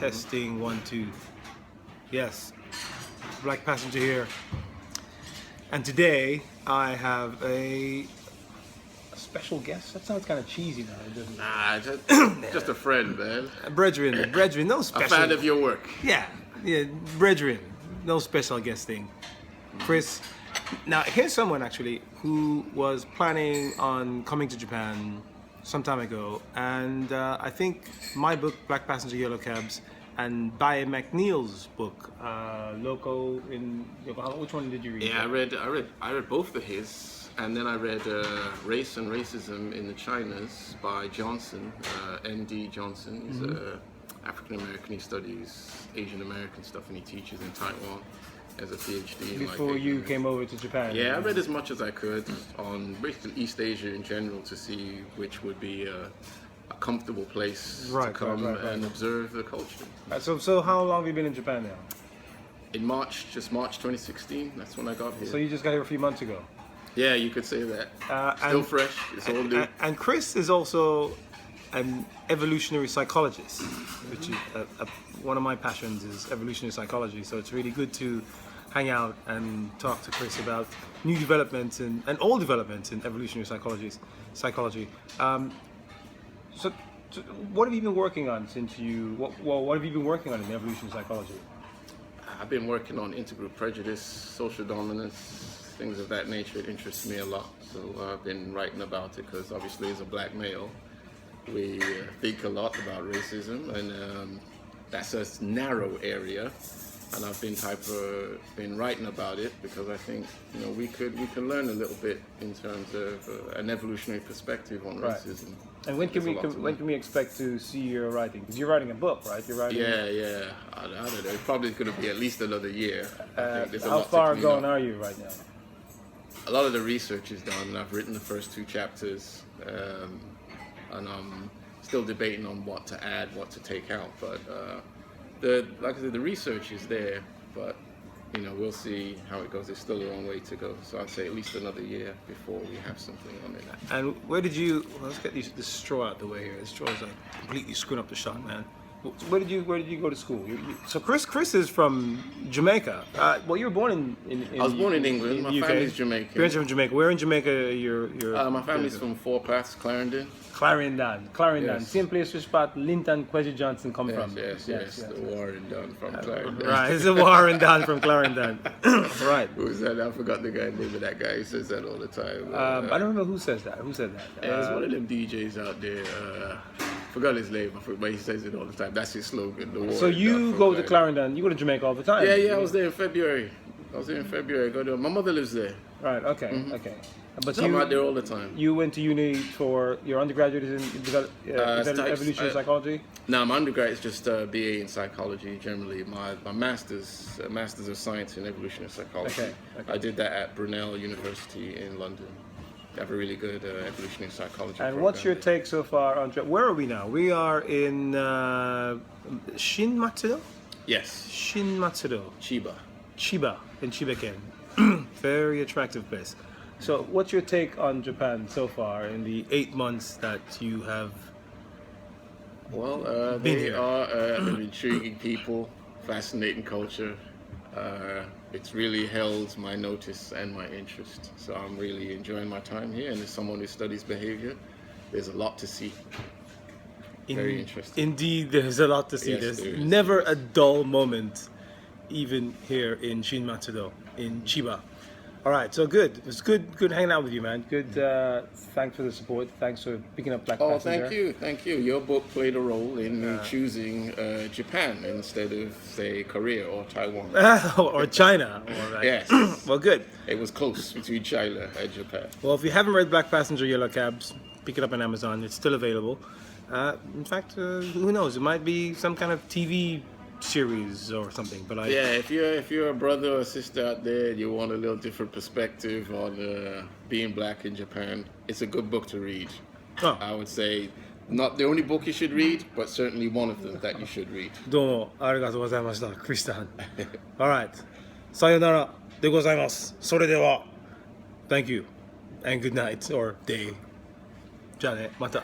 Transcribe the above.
Testing 1 2. Yes, Blackpassenger here. And today I have a special guest. That sounds kind of cheesy now, doesn't it? Nah, just a friend, man. Brethren, no A special. fan of your work. Yeah, brethren, no special guesting. Chris, now here's someone actually who was planning on coming to Japan some time ago, and I think my book, Blackpassenger Yellow Cabs, and Bae McNeil's book, Loco in Yokohama. Which one did you read? Yeah, I read both of his, and then I read Race and Racism in the Chinas by Johnson, N.D. Johnson. He's African American. He studies Asian American stuff, and he teaches in Taiwan as a PhD. In Before you came over to Japan. Yeah, I read as much as I could on basically East Asia in general to see which would be a comfortable place to come and observe the culture. So how long have you been in Japan now? In March 2016, that's when I got here. So you just got here a few months ago? Yeah, you could say that. Still fresh, it's all new. And Chris is also an evolutionary psychologist, which is one of my passions is evolutionary psychology. So it's really good to hang out and talk to Chris about new developments and all developments in evolutionary psychology. So what have you been working on since you? What have you been working on in evolutionary psychology? I've been working on intergroup prejudice, social dominance, things of that nature. It interests me a lot. So I've been writing about it because obviously as a black male, we think a lot about racism, and that's a narrow area. And I've been writing about it because I think we can learn a little bit in terms of an evolutionary perspective on racism. And when can we expect to see your writing? Because you're writing a book, right? You're writing. Yeah. I don't know. It's probably going to be at least another year. How far gone are you right now? A lot of the research is done. I've written the first 2 chapters, and I'm still debating on what to add, what to take out. But like I said, the research is there, but we'll see how it goes. There's still a long way to go. So I'd say at least another year before we have something on it. And where did you? Well, let's get this straw out the way here. This straw is completely screwing up the shot, man. Where did you go to school? So Chris is from Jamaica. Well, you were born in I was born in England. My family's Jamaican. Parents are from Jamaica. Where in Jamaica you're my family's from Four Paths, Clarendon. Clarendon. Yes. Same place which part Linton Kwesi Johnson come from. Yes. The Warren Dunn from Clarendon. Right, it's a Warren Dunn from Clarendon. Right. Who's that? I forgot the guy's name of that guy. He says that all the time. I don't remember who says that. Who said that? Yeah, it's one of them DJs out there. Forgot his name, but he says it all the time. That's his slogan. The so you go to Clarendon, you go to Jamaica all the time? Yeah, I was there in February. My mother lives there. Right, okay. But so I'm out there all the time. You went to uni for your undergraduate in evolutionary psychology? No, my undergrad is just BA in psychology generally. My master's of science in evolutionary psychology. Okay. I did that at Brunel University in London. They have a really good evolutionary psychology program. What's your take so far on... Where are we now? We are in Shinmatsudo? Yes. Shinmatsudo. Chiba. In Chiba-ken. Very attractive place. So what's your take on Japan so far in the 8 months that you have been here? They are an intriguing people, fascinating culture. It's really held my notice and my interest. So I'm really enjoying my time here. And as someone who studies behavior, there's a lot to see. Very interesting. Indeed, there's a lot to see. Yes, there's never a dull moment, even here in Shinmatsudo, in Chiba. All right, so good. It was good hanging out with you, man. Good. Thanks for the support. Thanks for picking up Blackpassenger. Thank you. Your book played a role in me choosing Japan instead of, say, Korea or Taiwan. Or China. Yes. Well, good. It was close between China and Japan. Well, if you haven't read Blackpassenger Yellow Cabs, pick it up on Amazon. It's still available. In fact, who knows? It might be some kind of TV series or something. But if you're a brother or sister out there and you want a little different perspective on being black in Japan, it's a good book to read. I would say not the only book you should read, but certainly one of them that you should read. どうもありがとうございました、クリスタン。Alright, さよならでございます。それでは Thank you and good night or day. じゃあね、また。